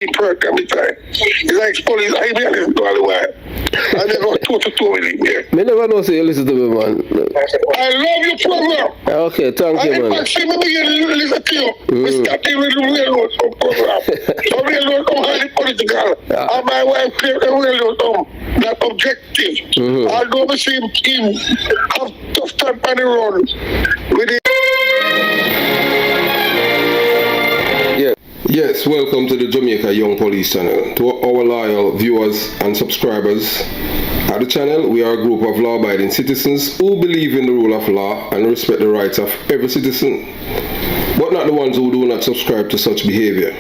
perk every time. It's like police, I be listen to all the while. I never talk to with him, yeah. Me never know say you listen to me, man. I love your program. Okay, thank you, man. I see me begin to listen to you. We started with the railroad some program. So railroad come highly political. And my wife clear the railroad that objective. Although we see him have tough time on the road with the Yes, welcome to the Jamaica Young Police channel. To our loyal viewers and subscribers at the channel, we are a group of law-abiding citizens who believe in the rule of law and respect the rights of every citizen, but not the ones who do not subscribe to such behavior.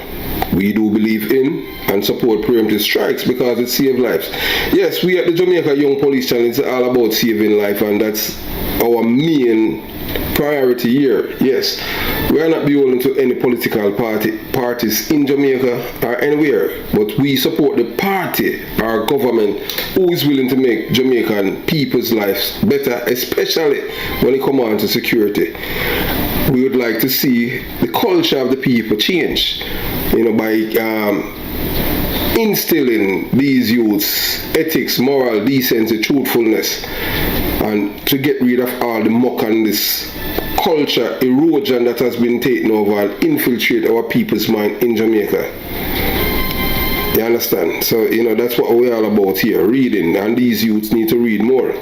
We do believe in and support preemptive strikes because it saves lives. Yes, we at the Jamaica Young Police channel, it's all about saving life, and that's our main priority here. Yes, we are not beholden to any political parties in Jamaica or anywhere, but we support the party or government who is willing to make Jamaican people's lives better, especially when it comes on to security. We would like to see the culture of the people change, by instilling these youths ethics, moral, decency, truthfulness, and to get rid of all the muck and this culture erosion that has been taken over and infiltrate our people's mind in Jamaica. You understand? So, that's what we're all about here, reading, and these youths need to read more.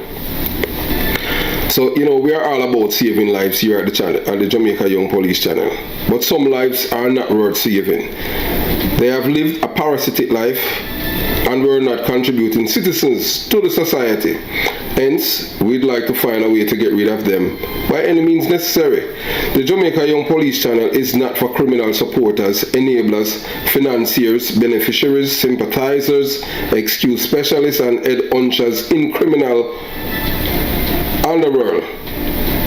So, we are all about saving lives here at the channel, at the Jamaica Young Police channel. But some lives are not worth saving. They have lived a parasitic life and were not contributing citizens to the society. Hence, we'd like to find a way to get rid of them by any means necessary. The Jamaica Young Police channel is not for criminal supporters, enablers, financiers, beneficiaries, sympathizers, excuse specialists, and head hunchers in criminal underworld.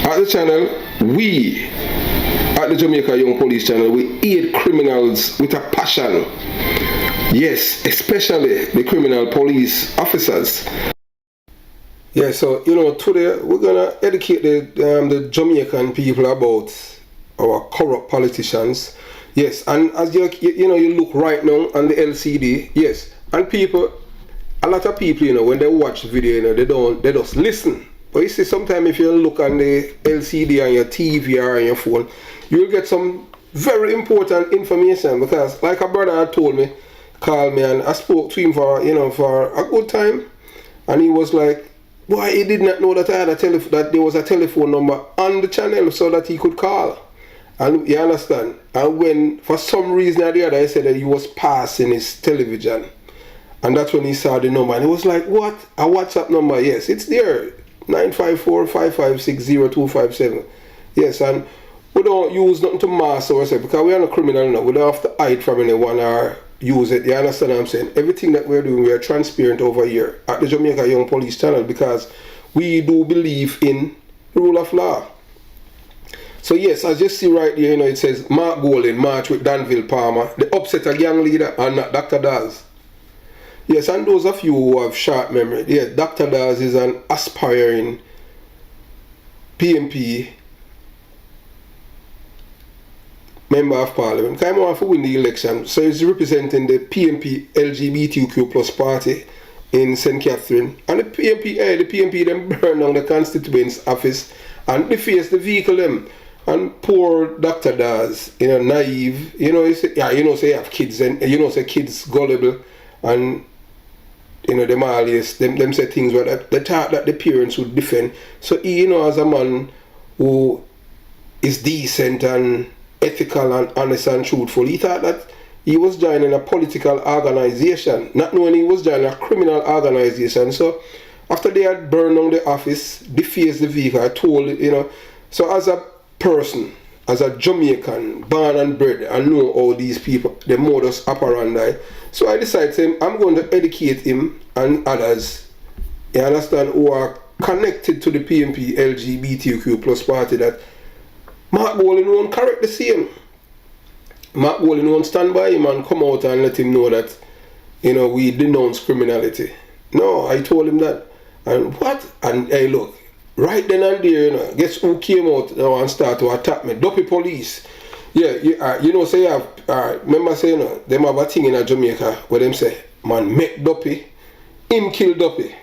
At the channel, we at the Jamaica Young Police channel, we aid criminals with a passion. Yes, especially the criminal police officers. Yeah, so today we're gonna educate the Jamaican people about our corrupt politicians. Yes, and as you look right now on the LCD, yes, and a lot of people, when they watch the video, they just listen. But you see, sometimes if you look on the LCD on your TV or on your phone, you'll get some very important information, because like a brother had told me, called me, and I spoke to him for a good time, and he was like, boy, he did not know that I had that there was a telephone number on the channel so that he could call. And you understand? And when for some reason or the other I said that he was passing his television, and that's when he saw the number, and he was like, what? A WhatsApp number? Yes, it's there. 954-556-0257. Yes, and we don't use nothing to mask ourselves, because we are not criminal now. We don't have to hide from anyone or use it. You understand what I'm saying? Everything that we're doing, we are transparent over here at the Jamaica Young Police channel, because we do believe in rule of law. So yes, as you see right here, it says Mark Golding march with Danville Palmer, the upset a gang leader, and not Dr. Daz. Yes, and those of you who have short memory, yeah, Dr. Daz is an aspiring PMP member of Parliament. Came on to win the election, so he's representing the PMP LGBTQ plus party in St. Catherine. And the PMP them burn down the constituent's office and deface the vehicle them. And poor Dr. Daz, naive, say you have kids, and say kids gullible, and them always them say things where they thought that the parents would defend. So he, as a man who is decent and ethical and honest and truthful, he thought that he was joining a political organization, not knowing he was joining a criminal organization. So after they had burned down the office, defaced the vehicle, I told, so as a person, as a Jamaican, born and bred, and know all these people, the modus operandi, so I decided I'm going to educate him and others, you understand, who are connected to the PMP LGBTQ plus party, that Mark Golding won't correct the same. Mark Golding won't stand by him and come out and let him know that, we denounce criminality. No, I told him that. And what? And hey, look, right then and there, guess who came out now and started to attack me? Dopey police. Yeah, say you have alright, remember saying, you know, them have a thing in Jamaica where them say, man, make Duppy, him kill Duppy.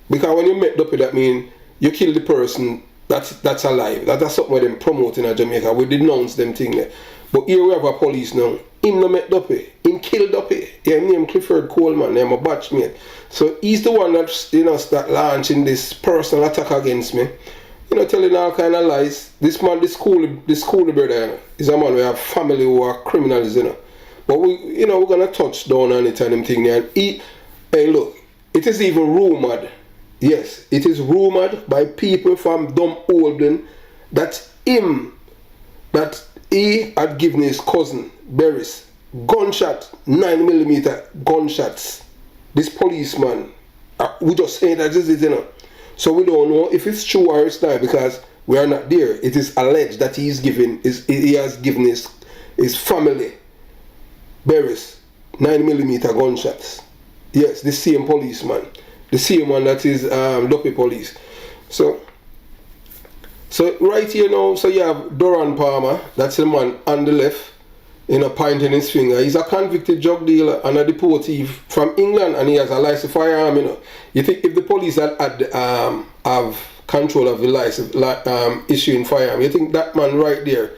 Because when you make Duppy, that means you kill the person that's alive. That's something where them promote in Jamaica. We denounce them thing there. But here we have a police now. Him no make Duppy. Him kill Duppy. Yeah, him name Clifford Coleman. I'm a batchmate. So he's the one that, you know, start launching this personal attack against me. You know, telling all kind of lies. This man, this school brother, you know, is a man we have family who are criminals, you know. But we, you know, we're gonna touch down on it and them thing there. And hey, look, it is even rumored. Yes, it is rumored by people from Dumb Olden that he had given his cousin Beres gunshot, 9mm gunshots. This policeman, we just saying that this is, you know. So we don't know if it's true or it's not because we are not there. It is alleged that he has given his family Beres 9mm gunshots. Yes, the same policeman. The same one that is Duppy police. So right here now, so you have Doran Palmer, that's the man on the left, you know, pointing his finger. He's a convicted drug dealer and a deportee from England, and he has a license firearm, you know. You think if the police have control of the license, issuing firearm, you think that man right there,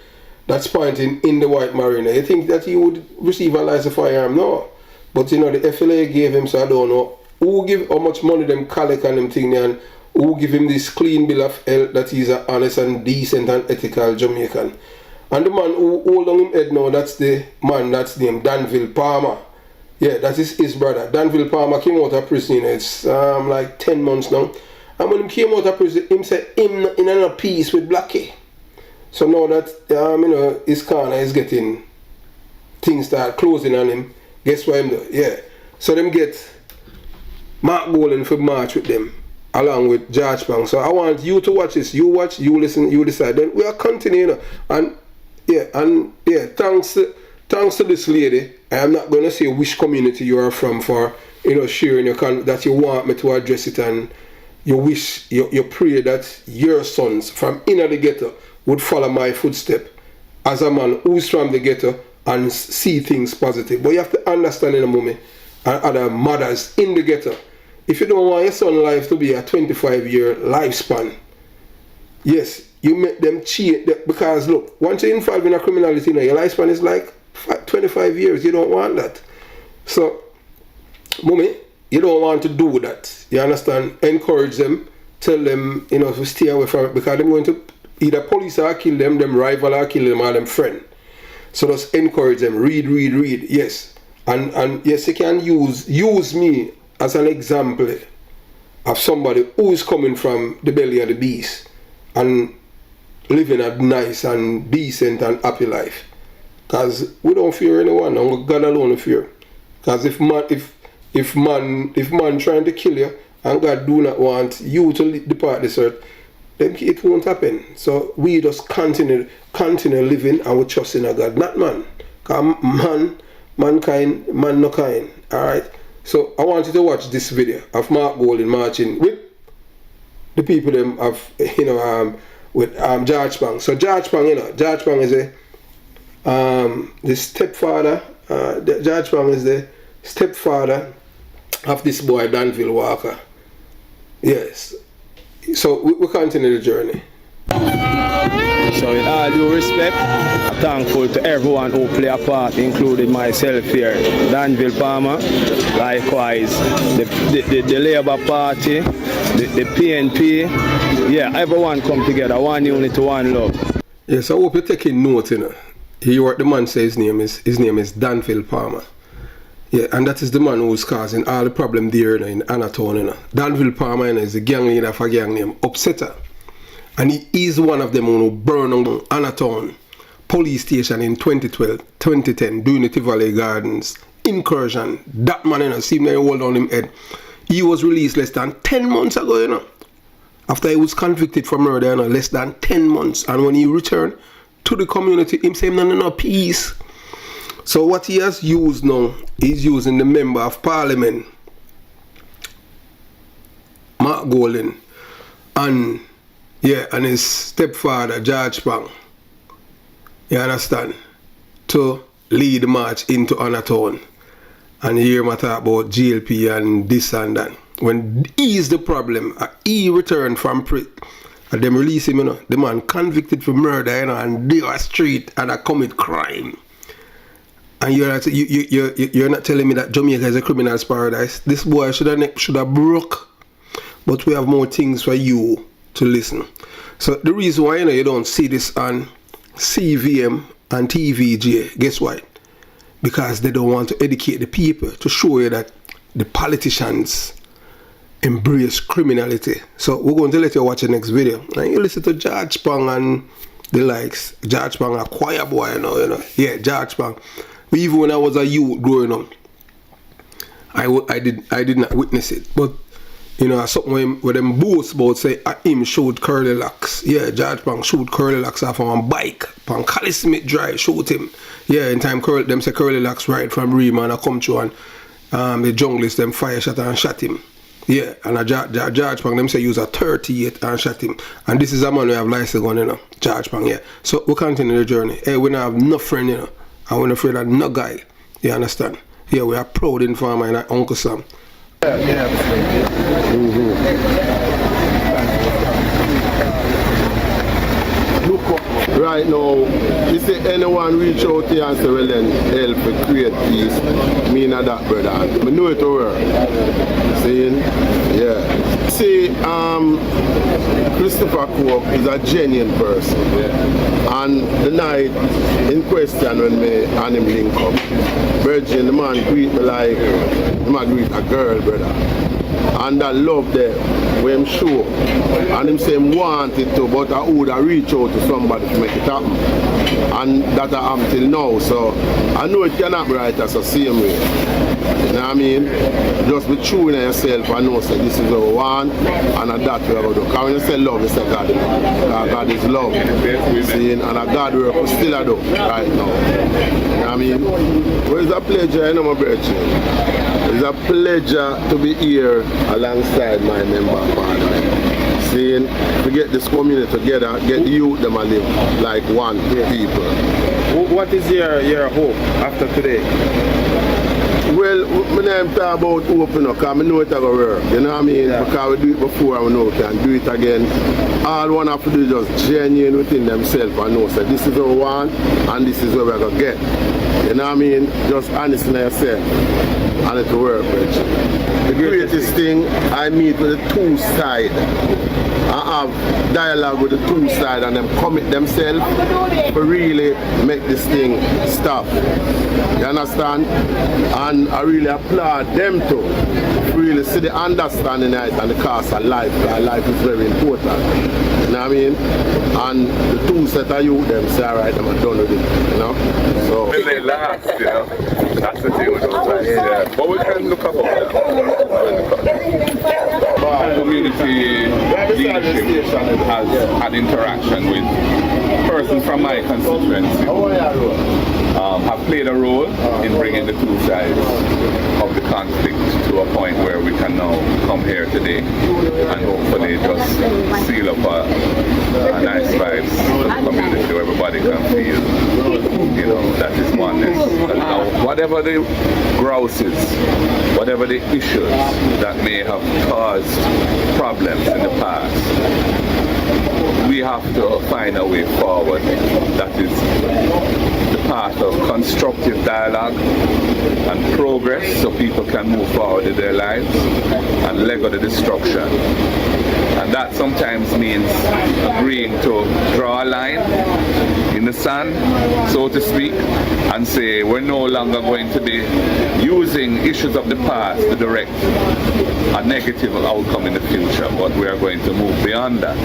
that's pointing in the white marina, you think that he would receive a license firearm? No. But you know, the FLA gave him, so I don't know who give how much money them collect and them thing there, and who give him this clean bill of health that he's an honest and decent and ethical Jamaican. And the man who hold on him head now, that's the man that's named DANVILLE Palmer. Yeah, that is his brother. DANVILLE Palmer came out of prison, you know, it's like 10 months now. And when he came out of prison, him said him in a peace with Blackie. So now that you know, his corner is getting things start closing on him, guess what him do? Yeah. So them get Mark Golding for march with them, along with George Pang. So I want you to watch this. You watch, you listen, you decide. Then we are continuing. And yeah, thanks to this lady. I am not going to say which community you are from for, you know, sharing your that you want me to address it, and you wish, you pray that your sons from inner the ghetto would follow my footstep as a man who's from the ghetto and see things positive. But you have to understand in a moment, and other mothers in the ghetto, if you don't want your son's life to be a 25-year lifespan, yes, you make them cheat. Because look, once you're involved in a criminality, you know, your lifespan is like 25 years. You don't want that. So, mommy, you don't want to do that. You understand? Encourage them, tell them, you know, to stay away from it, because they're going to either police or kill them rival or kill them, or them friend. So just encourage them, read, yes. And yes, you can use me as an example of somebody who is coming from the belly of the beast and living a nice and decent and happy life. Because we don't fear anyone, and God alone fear. Because if man trying to kill you, and God do not want you to depart this earth, then it won't happen. So we just continue living, and we trust in a God, not man. Because mankind, man no kind. Alright? So I want you to watch this video of Mark Golding marching with the people them of, you know, with George Pang. So George Pang, you know, George Pang is the stepfather. George Pang is the stepfather of this boy Danville Walker. Yes. So we continue the journey. So with all due respect, I'm thankful to everyone who play a part, including myself here, Danville Palmer, likewise the Labour Party, the PNP, yeah, everyone come together, one unity, one love. Yes, I hope you're taking note, you know. You heard the man say his name is Danville Palmer. Yeah, and that is the man who's causing all the problem there, you know, in Anatown, you know. Danville Palmer, you know, is the gang leader of a gang named Upsetter. And he is one of them who burned on Anatown police station in 2010 during the Tivoli Gardens incursion. That man, you know, seemed to hold on him head. He was released less than 10 months ago, you know. After he was convicted for murder, you know, less than 10 months. And when he returned to the community, him saying, no, peace. So what he has used now, he's using the member of parliament, Mark Golding, and his stepfather, George Pang. You understand? To lead the march into Anatown. And you hear me talk about GLP and this and that. When he is the problem, he returned from prison. And them release him, you know. The man convicted for murder, you know, and they are street and I commit crime. And you're not telling me that Jamaica is a criminal's paradise. This boy should have broke. But we have more things for you to listen. So the reason why you don't see this on CVM and TVJ, guess why? Because they don't want to educate the people to show you that the politicians embrace criminality. So we're going to let you watch the next video. And you listen to George Pang and the likes. George Pang a choir boy, you know. Yeah, George Pang. Even when I was a youth growing up, I did not witness it. But you know, something where them boast about say him showed curly locks. Yeah, George Pang showed curly locks off on a bike. Pang Cali Smith drive, shoot him. Yeah, in time them say curly locks ride from Rima and I come through and the junglist them fire shot and shot him. Yeah, and George Pang them say use a 38 and shot him. And this is a man who have license gun, you know. George Pang, yeah. So we continue the journey. Hey, we don't have no friend, you know. And we're not afraid of no guy. You understand? Yeah, we are proud informer in Uncle Sam. Right now, if anyone reach out here and say, well then, help to create peace, me not that, brother. I know it to work. Saying, yeah. See, Christopher Cook is a genuine person. And the night in question when me and him link up, Virgin, the man greet me like, the man greet a girl, brother. And that love there, when him show, and him say him wanted to, but I would have reached out to somebody to make it happen. And that I am till now, so I know it cannot be right as the same way. You know what I mean? Just be true in yourself and know say this is what we want, and that we are going to do. Because when you say love, you say God. God is love. See, and a God work we still do right now. You know what I mean? Well, it's a pleasure, you know, my brother. It's a pleasure to be here alongside my member partner. Seeing we get this community together, get the youth them and live like one people. What is your hope after today? Well, my name talk about open up, because I know it's going to work. You know what I mean? Yeah. Because we do it before and we know we can do it again. All one have to do is just genuine within themselves and know say this is what we want and this is what we're going to get. You know what I mean? Just honest in yourself and it will work, Rich. The greatest thing, I meet with the two sides. I have dialogue with the two sides and them commit themselves to really make this thing stop. You understand? And I really applaud them to really see the understanding it and the cost of life. Life is very important. You know what I mean? And the two set of youth them say, alright, I'm done with it. You know? So when they last, you know, that's the thing with those guys. Yeah. But we can look up community leadership has had interaction with persons from my constituency have played a role in bringing the two sides of the conflict to a point where we can now come here today and hopefully just seal up a nice vibes community where everybody can feel, you know, that is oneness. And now, whatever the grouses, whatever the issues that may have caused problems in the past, we have to find a way forward that is the path of constructive dialogue and progress so people can move forward in their lives and let go of the destruction. And that sometimes means agreeing to draw a line in the sand, so to speak, and say we're no longer going to be using issues of the past to direct a negative outcome in the future, but we are going to move beyond that.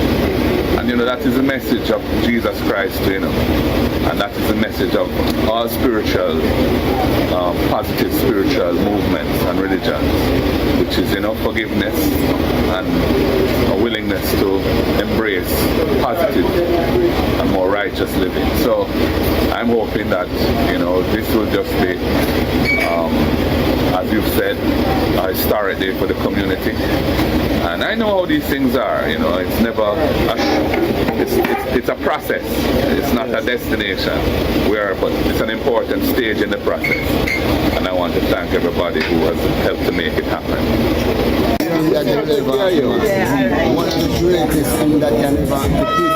And you know, that is the message of Jesus Christ, you know, and that is the message of all spiritual, positive spiritual movements and religions, which is, you know, forgiveness and a willingness to embrace positive and more righteous living. So I'm hoping that, you know, this will just be as you've said, a historic day for the community. And I know how these things are, you know, it's never, it's a process. It's not a destination. But it's an important stage in the process. And I want to thank everybody who has helped to make it happen. One of the greatest things that can ever happen for me.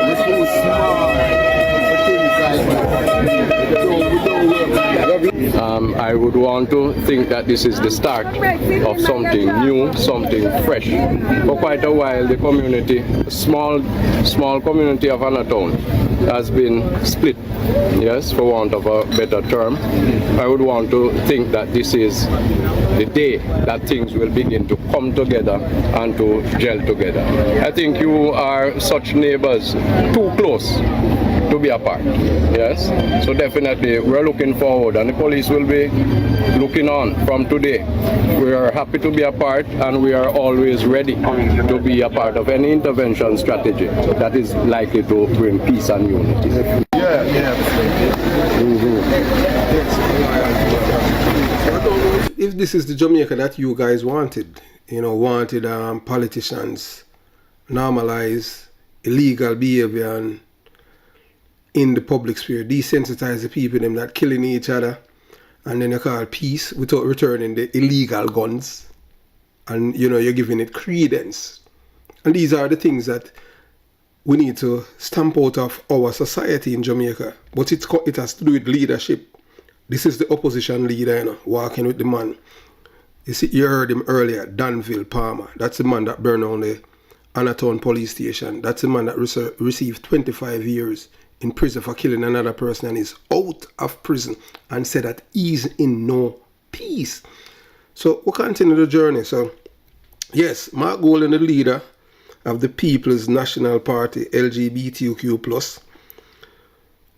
We're too small for things like that. I would want to think that this is the start of something new, something fresh. For quite a while, the community, small community of Anatown, has been split, yes, for want of a better term. I would want to think that this is the day that things will begin to come together and to gel together. I think you are such neighbors too close to be apart, yes. So definitely we're looking forward, and the police will be looking on from today. We are happy to be apart, and we are always ready to be a part of any intervention strategy that is likely to bring peace and unity. If this is the Jamaica that you guys wanted, you know, politicians normalize illegal behavior and in the public sphere, desensitize the people them that killing each other, and then you call peace without returning the illegal guns, and you know, you're giving it credence. And these are the things that we need to stamp out of our society in Jamaica. But it has to do with leadership. This is the opposition leader, you know, walking with the man. You see, you heard him earlier, Danville Palmer. That's the man that burned down the Anatown police station. That's the man that received 25 years in prison for killing another person and is out of prison, and said that he's in no peace. So we'll continue the journey. So yes, Mark Golden, the leader of the People's National Party, LGBTQ+,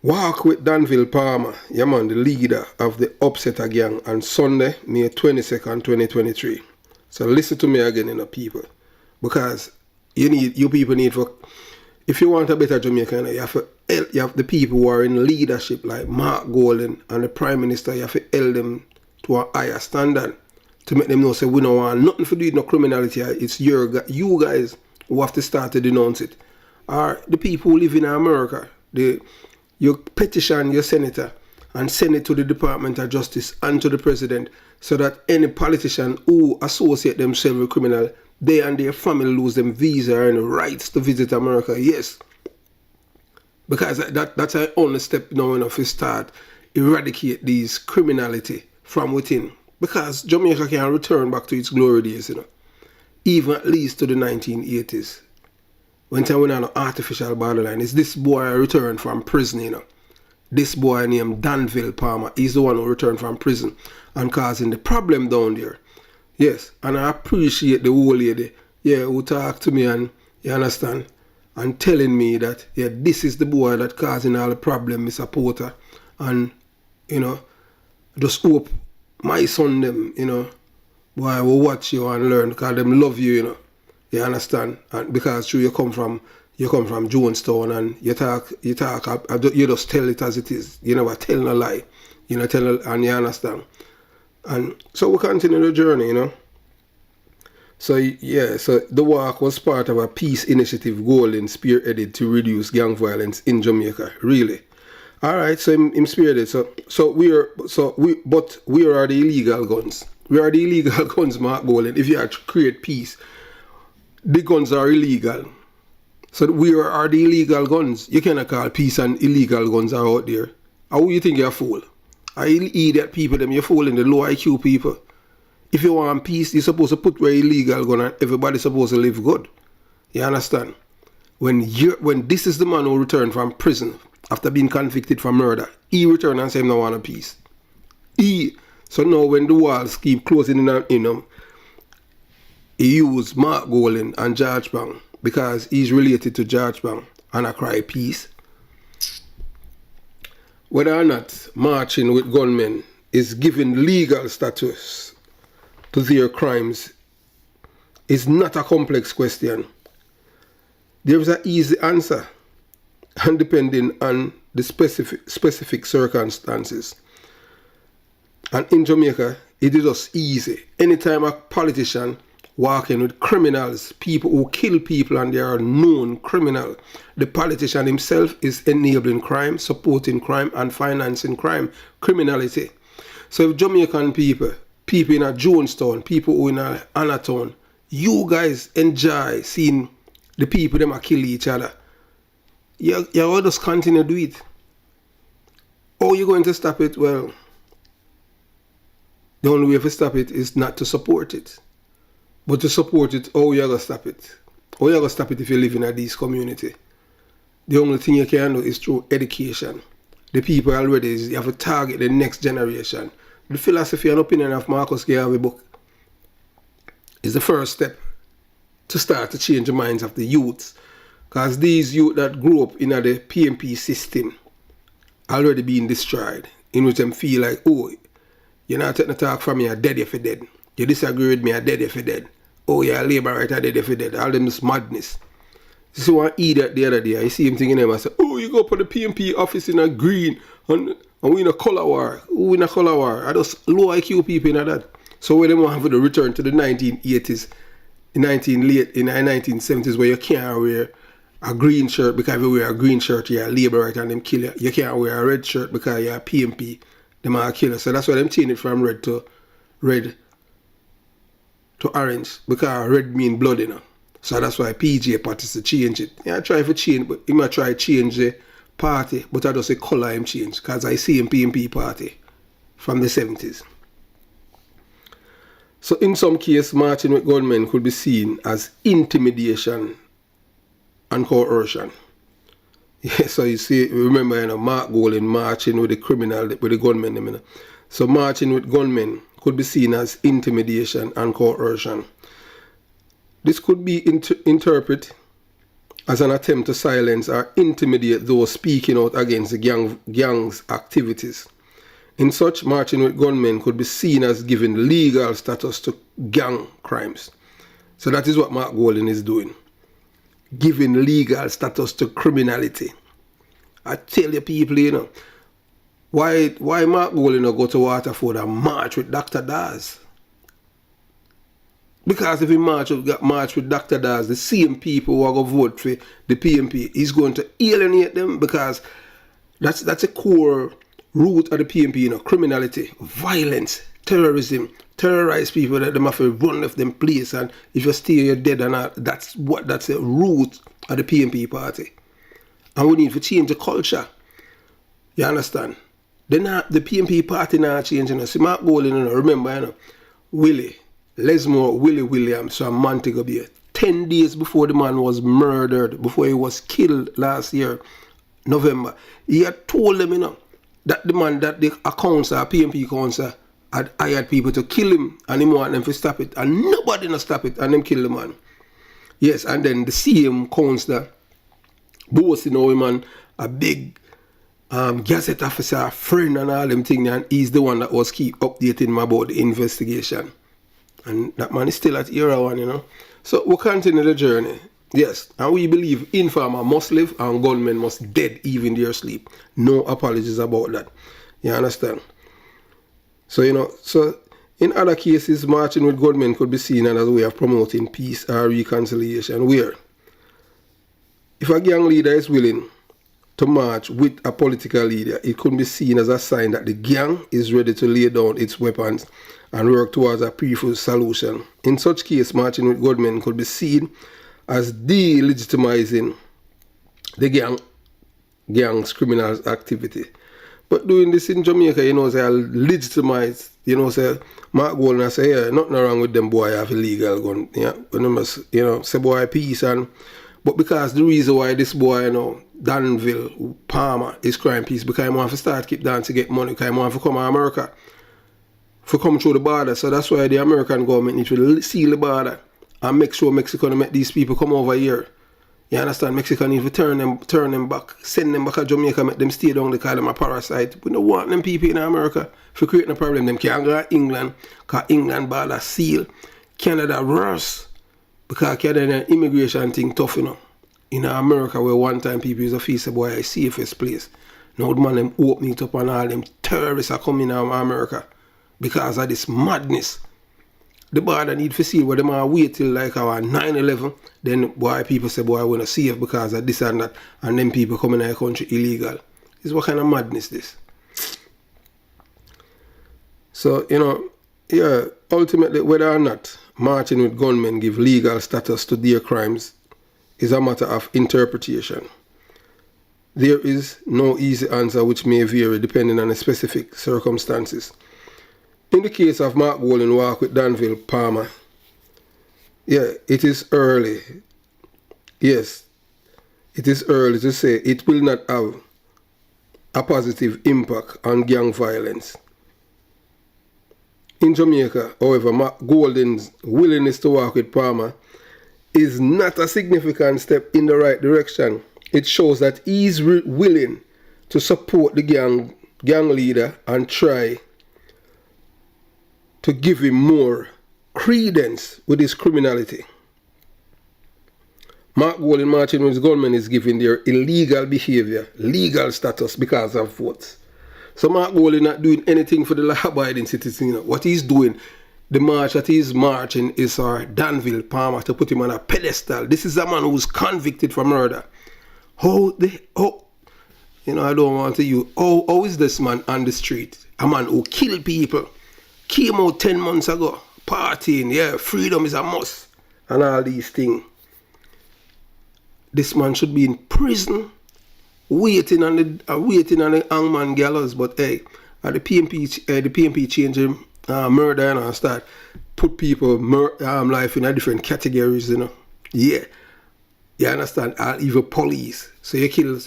walk with Danville Palmer, yeah man, the leader of the Upsetter Gang, on Sunday, May 22nd, 2023. So listen to me again, you know, people, because you people need for, if you want a better Jamaica, you have the people who are in leadership like Mark Golden and the Prime Minister. You have to hold them to a higher standard to make them know, say, we don't want nothing to do with no criminality. It's you guys who have to start to denounce it. Or the people who live in America, you petition your senator and send it to the Department of Justice and to the President, so that any politician who associate themselves with criminal, they and their family lose them visa and rights to visit America. Yes. Because that's our only step now enough to start eradicate these criminality from within. Because Jamaica can return back to its glory days, you know. Even at least to the 1980s. When time we had no artificial borderline. It's this boy returned from prison, you know. This boy named Danville Palmer. He's the one who returned from prison and causing the problem down there. Yes, and I appreciate the old lady, yeah, who talked to me, and you understand, and telling me that, yeah, this is the boy that causing all the problem, Mr. Porter, and, you know, just hope my son them, you know, boy, will watch you and learn, because them love you, you know, you understand, and because true, you come from Jonestown, and you just tell it as it is, you never tell no lie, you know, and you understand. And so we continue the journey, you know. So yeah, so the walk was part of a peace initiative Golden spearheaded to reduce gang violence in Jamaica. Really. Alright, so him spearheaded. So we are the illegal guns. We are the illegal guns, Mark Golden. If you are to create peace, the guns are illegal. So we are the illegal guns. You cannot call peace and illegal guns are out there. How you think you're a fool? I idiot people, them, you're fooling the low IQ people. If you want peace, you're supposed to put where illegal gun and everybody's supposed to live good. You understand? When this is the man who returned from prison after being convicted for murder, he returned and said, no want a peace. So now when the walls keep closing in, you know, he used Mark Golden and George Bang because he's related to George Bang, and I cry peace. Whether or not marching with gunmen is given legal status to their crimes is not a complex question. There is an easy answer, and depending on the specific circumstances. And in Jamaica, it is just easy. Anytime a politician walking with criminals, people who kill people and they are known criminal, the politician himself is enabling crime, supporting crime and financing crime, criminality. So if Jamaican people in a Jonestown, people who in a Anatown, you guys enjoy seeing the people them are kill each other, you will just continue to do it. How you going to stop it? Well, the only way to stop it is not to support it. But to support it, how you going to stop it? How you going to stop it if you live in a this community? The only thing you can do is through education. The people already, you have to target the next generation. The philosophy and opinion of Marcus Garvey book is the first step to start to change the minds of the youths. Because these youth that grew up in the PMP system already being destroyed, in which them feel like, oh, you're not taking a talk from me, you're dead if you're dead. You disagree with me, you're dead if you're dead. Oh, you're a labor right, you're dead if you're dead. All them is madness. You see one idiot the other day, I see him thinking him, I say, oh, you go up to the PMP office in a green, and we in a color war. Who in a color war? I just low IQ people in that. So when they want to return to the 1980s, in 1970s, where you can't wear a green shirt because if you wear a green shirt, you're a labor right and them kill you. You can't wear a red shirt because you're a PMP, them are a killer. So that's why them change it from red to orange, because red mean blood, you know. So that's why PJ parties to change it. Yeah, I try to change, but he might try to change the party, but I just say color him change, because I see him PMP party from the 70s. So in some case, marching with gunmen could be seen as intimidation and coercion. Yeah, so you see, remember, you know, Mark Golding marching with the criminal, with the gunmen, you know. So marching with gunmen could be seen as intimidation and coercion. This could be interpreted as an attempt to silence or intimidate those speaking out against the gang's activities. In such, marching with gunmen could be seen as giving legal status to gang crimes. So that is what Mark Golding is doing. Giving legal status to criminality. I tell you people, you know, why Mark Golding go to Waterford and march with Dr. Daz? Because if he march with Dr. Daz, the same people who are going to vote for the PMP, he's going to alienate them, because that's a core root of the PMP, you know, criminality, violence, terrorism, terrorize people that them have to run left them place, and if you stay, you're dead, and that's a root of the PMP party. And we need to change the culture. You understand? The PMP party not changing. See, Mark Golding, you know, remember, you know, Willie Williams from Montego Bay, 10 days before the man was murdered, before he was killed last year, November, he had told them, you know, that the man, that the council, PMP council, had hired people to kill him, and he want them to stop it, and nobody not stop it, and them kill the man. Yes, and then the same councillor boasting how him a big gazette officer, a friend and all them things, and he's the one that was keep updating him about the investigation. And that man is still at era one, you know. So we'll continue the journey. Yes, and we believe informer must live and gunmen must dead even their sleep. No apologies about that. You understand? So, you know, so in other cases, marching with gunmen could be seen as a way of promoting peace or reconciliation, where if a gang leader is willing to march with a political leader, it could be seen as a sign that the gang is ready to lay down its weapons and work towards a peaceful solution. In such case, marching with gunmen could be seen as delegitimizing the gang's criminal activity. But doing this in Jamaica, you know, say legitimize, you know, say Mark Golding say, yeah, nothing wrong with them boy have illegal gun. Yeah, when them must, you know, say boy peace, and but because the reason why this boy, you know, Danville, Palmer is crime peace, because he want to start keep dancing to get money, because he want to come to America, for come through the border. So that's why the American government needs to seal the border and make sure Mexico make these people come over here. You understand? Mexico need to turn them back, send them back to Jamaica, make them stay down, they call them a parasite. We don't want them people in America for creating a problem. Them can't go to England, because England border seal. Canada worse, because Canada immigration thing tough, you know. In America, where one time people used to feel say, boy, it's safest place. Now the man them open it up and all them terrorists are coming out of America. because of this madness. The border need to see where them are wait till like our 9/11. Then boy people say boy I wanna save because of this and that, and then people come in our country illegal. This what kind of madness this? So, you know, yeah, ultimately whether or not marching with gunmen give legal status to their crimes is a matter of interpretation. There is no easy answer which may vary depending on the specific circumstances. In the case of Mark Golding walk with Danville Palmer, yeah, it is early. Yes, it is early to say it will not have a positive impact on gang violence. In Jamaica, however, Mark Golding's willingness to work with Palmer is not a significant step in the right direction. It shows that he is willing to support the gang leader and try to give him more credence with his criminality. Mark Golding marching with his gunmen is giving their illegal behavior legal status because of votes. So Mark Golding not doing anything for the law-abiding citizen. You know. What he's doing, the march that he's marching is our Danville Palmer to put him on a pedestal. This is a man who's convicted for murder. You know, I don't want to use, how is this man on the street? A man who killed people, came out 10 months ago, partying, yeah, freedom is a must, and all these things. This man should be in prison, waiting on the hangman gallows. But hey, the PNP changing murder and start put people life in a different categories, you know. Yeah, you understand? Even police. So you kill.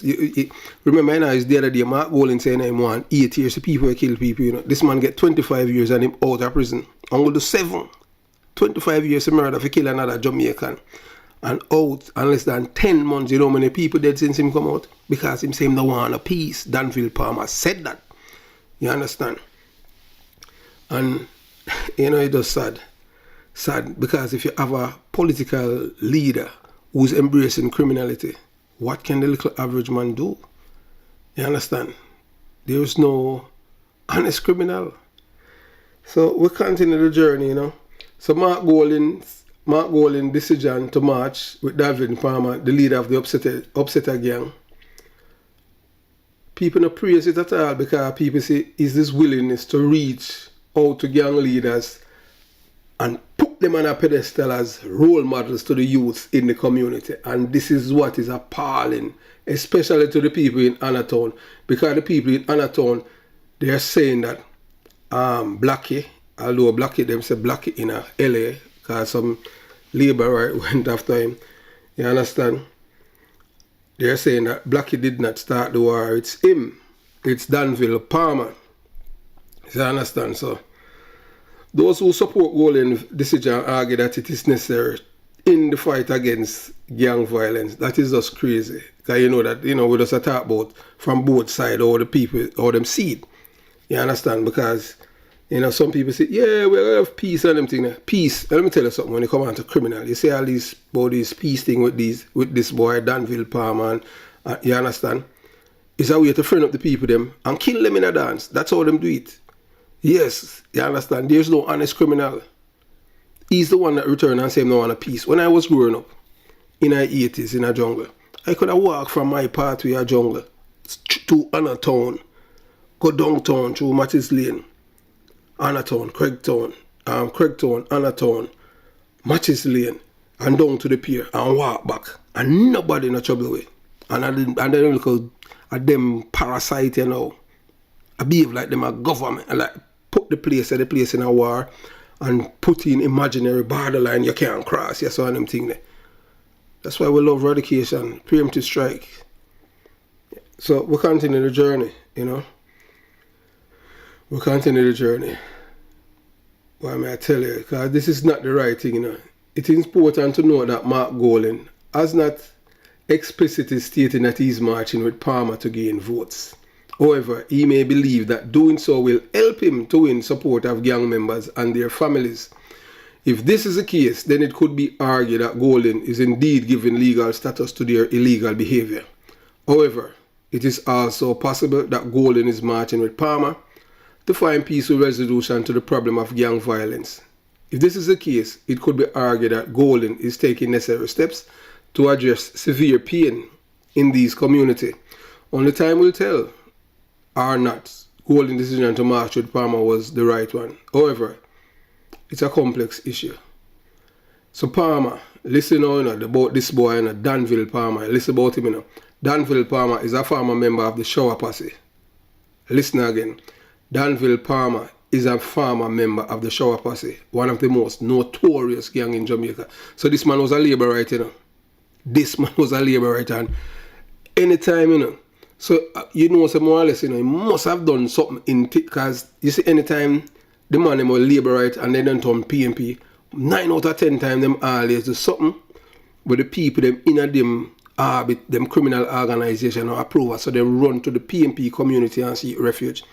Remember, you know, it's the other day Mark Golding saying he want 8 years. So people kill people, you know. This man get 25 years and him out of prison. I'm going to do 25 years to murder for kill another Jamaican. And out in less than 10 months, you know how many people dead since him come out? Because him say him no want a peace. Danville Palmer said that. You understand? And, you know, it's just sad. Sad because if you have a political leader who's embracing criminality, what can the little average man do? You understand? There's no honest criminal. So we continue the journey, you know. So Mark Golding's decision to march with Danville Palmer, the leader of the Upsetter gang, people don't praise it at all because people say is this willingness to reach out to gang leaders and put them on a pedestal as role models to the youth in the community. And this is what is appalling, especially to the people in Anatown, because the people in Anatown, they are saying that Blackie, although Blackie, them say Blackie in LA, because some labor went after him. You understand? They're saying that Blackie did not start the war. It's him. It's Danville Palmer. You understand? So those who support Golding's decision argue that it is necessary in the fight against gang violence. That is just crazy. Because you know that, you know, we just talk about from both sides or the people or them see it. You understand? Because you know, some people say, yeah, we have peace and them thing. Peace. Let me tell you something when you come on to criminal. You say all these about this peace thing with this boy, Danville Palmer, and you understand? It's a way to friend up the people them and kill them in a dance. That's how them do it. Yes, you understand? There's no honest criminal. He's the one that returned and said no on a peace. When I was growing up in the 80s in a jungle, I could have walked from my pathway a jungle to Anatown, go downtown through Mattis Lane, Anatown, Craigtown, Anatown, Mattis Lane, and down to the pier and walk back, and nobody in a trouble with. And then look at them parasite, you know. I behave like them a government, and like put the place in a war, and put in imaginary borderline you can't cross. You saw them thing there. That's why we love eradication, preemptive strike. So we continue the journey, you know. We continue the journey. Why may I tell you? Because this is not the right thing, you know. It is important to know that Mark Golding has not explicitly stated that he is marching with Palmer to gain votes. However, he may believe that doing so will help him to win support of gang members and their families. If this is the case, then it could be argued that Golding is indeed giving legal status to their illegal behavior. However, it is also possible that Golding is marching with Palmer to find peaceful resolution to the problem of gang violence. If this is the case, it could be argued that Golding is taking necessary steps to address severe pain in these communities. Only time will tell or not Golding's decision to march with Palmer was the right one. However, it's a complex issue. So Palmer, listen now, about this boy, Danville Palmer. Listen about him, Danville Palmer is a former member of the Shower Posse. Listen again. Danville Palmer is a former member of the Shower Posse, one of the most notorious gang in Jamaica. So this man was a labourite, This man was a labourite, and anytime, So, so more or less, he must have done something because, you see, anytime the man was labourite and they don't turn PMP, 9 out of 10 times them always do something with the people, them inner them criminal organization or approval, so they run to the PMP community and seek refuge.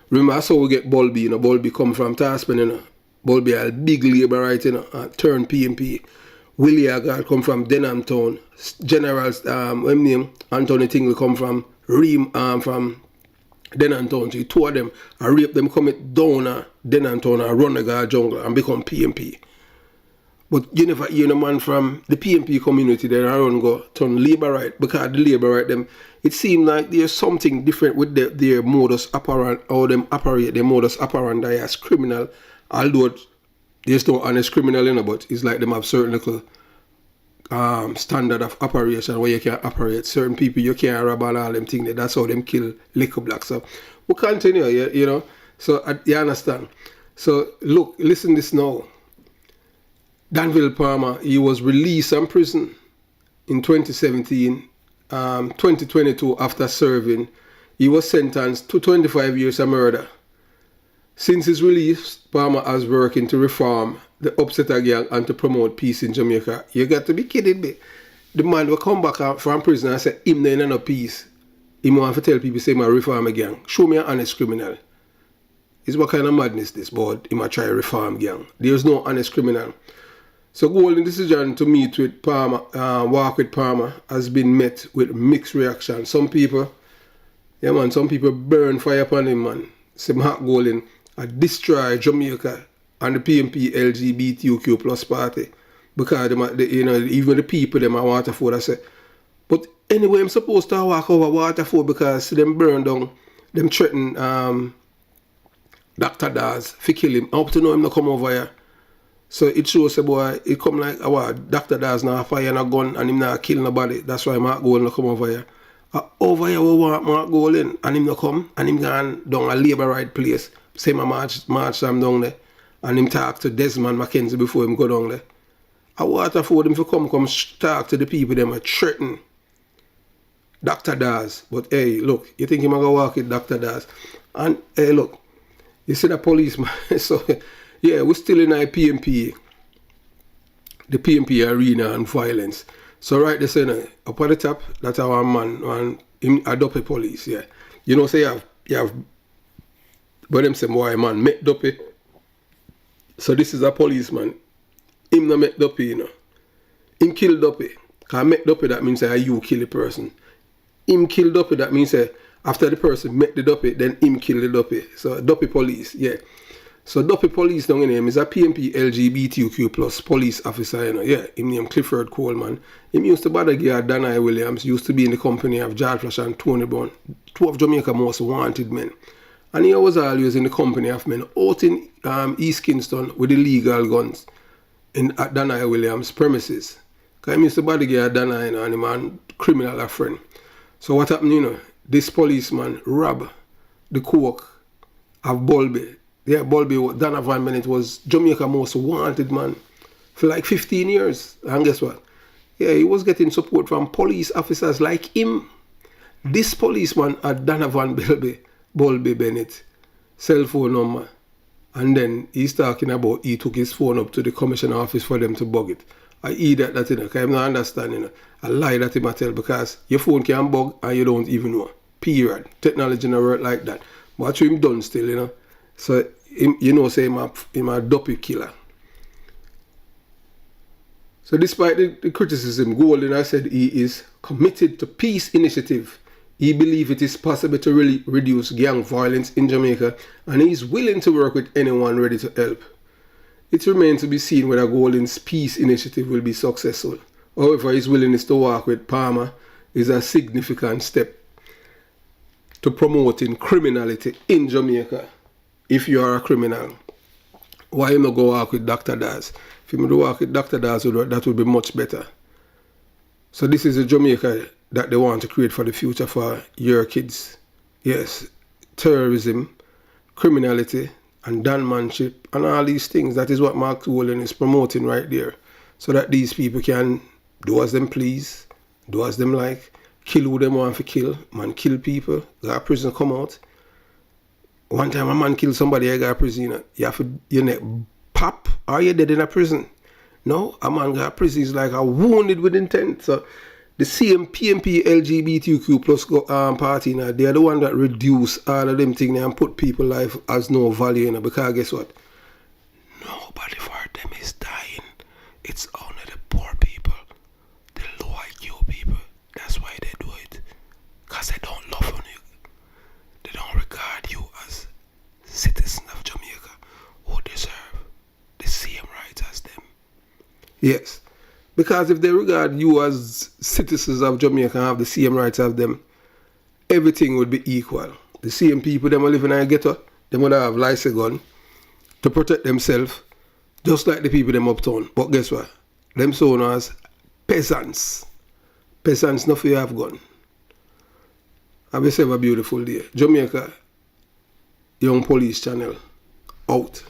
Remember, that's how we get Bulby, Bulby come from Tasman, Bulby a big labourite, and turn PMP. Willie Agard come from Denham Town. General, Anthony Tingle come from from Denham Town. So two of them, I rape them, commit down Denham Town and run the guard jungle and become PMP. But you never hear a man from the PMP community there around go turn labourite, because the labourite them, it seems like there's something different with their modus operandi, how them operate their modus operandi as criminal, although there's no honest criminal, but it's like them have certain little standard of operation where you can operate. Certain people you can't rob and all them things. That's how them kill liquor blacks. So we continue, So you understand. So look, listen this now. Danville Palmer, he was released from prison in 2017, 2022 after serving. He was sentenced to 25 years of murder. Since his release, Palmer has working to reform the Upsetter gang and to promote peace in Jamaica. You got to be kidding me. The man will come back from prison and say, him there ain't no peace. He want to tell people, say, my reform a gang. Show me an honest criminal. It's what kind of madness this, but he might try to reform gang. There's no honest criminal. So Golding's decision to meet with Palmer, walk with Palmer, has been met with mixed reaction. Some people burn fire upon him, man. Say Mark Golding destroy Jamaica and the PMP LGBTQ plus party because even the people them at Waterford I say. But anyway, I'm supposed to walk over Waterford because them burn down, them threaten Dr. Daz for kill him. I hope to know him not come over here. So it shows a boy, it come like Dr. Daz now fire and a gun and him not kill nobody. That's why Mark Golding not come over here. Over here we want Mark Golding and him not come and him gone down a labourite place. Say my march them down there. And him talk to Desmond Mackenzie before him go down there. I Waterford him to come talk to the people them threaten Dr. Daz. But hey, look, you think him gonna walk with Dr. Daz? And hey, look, you see the policeman. So yeah, we're still in our PMP, the PMP arena and violence. So right there, say up at the top, that's our man and him adopt a police. Yeah, say you have. But them say, boy, man, make Duppy. So this is a policeman. Him no make Duppy, Him kill Duppy. Because make Duppy, that means you kill the person. Him kill Duppy, that means after the person make the Duppy, then him kill the Duppy. So Duppy police, yeah. So Duppy police down in him is a PMP LGBTQ plus police officer, Yeah, him named Clifford Coleman. Him used to bother gear Danai Williams, used to be in the company of George Flash and Tony Brown, two of Jamaica's most wanted men. And he was always in the company of men out in East Kingston with illegal guns at Danai Williams' premises. Because he used to bodyguard Danai and him and criminal a friend. So what happened, this policeman robbed the coke of Bulby. Yeah, Bulby, Donovan Bennett was Jamaica's most wanted man for like 15 years. And guess what? Yeah, he was getting support from police officers like him. This policeman at Donovan Bulby Bennett cell phone number, and then he's talking about he took his phone up to the commissioner office for them to bug it. I eat that because I'm not understanding. I lie that him I tell because your phone can bug and you don't even know. Period. Technology not work like that. But what him done still, So him, say him a dopey killer. So despite the criticism, Golding has said he is committed to peace initiative He believes it is possible to really reduce gang violence in Jamaica, and he is willing to work with anyone ready to help. It remains to be seen whether GOLDING'S peace initiative will be successful. However, his willingness to work with Palmer is a significant step to promoting criminality in Jamaica. If you are a criminal, why you not go work with Dr. Daz? If you do work with Dr. Daz, that would be much better. So this is a Jamaica that they want to create for the future for your kids. Yes, terrorism, criminality, and gunmanship, and all these things. That is what Mark Golding is promoting right there. So that these people can do as them please, do as them like, kill who them want to kill, man kill people, go to prison, come out. One time a man killed somebody, I got to prison, you have to, your neck pop, or you're dead in a prison. No, a man got to prison is like a wounded with intent. So the same PMP LGBTQ plus party now, they are the one that reduce all of them things and put people's life as no value, you know, because guess what? Nobody for them is dying. It's only the poor people, the low IQ people. That's why they do it. Because they don't love you. They don't regard you as citizens of Jamaica who deserve the same rights as them. Yes. Because if they regard you as citizens of Jamaica and have the same rights as them, everything would be equal. The same people that live in a ghetto, they would have license gun to protect themselves, just like the people them uptown. But guess what? Them so known as peasants. Peasants no fear have gun. Have yourself a beautiful day. Jamaica Young Police Channel out.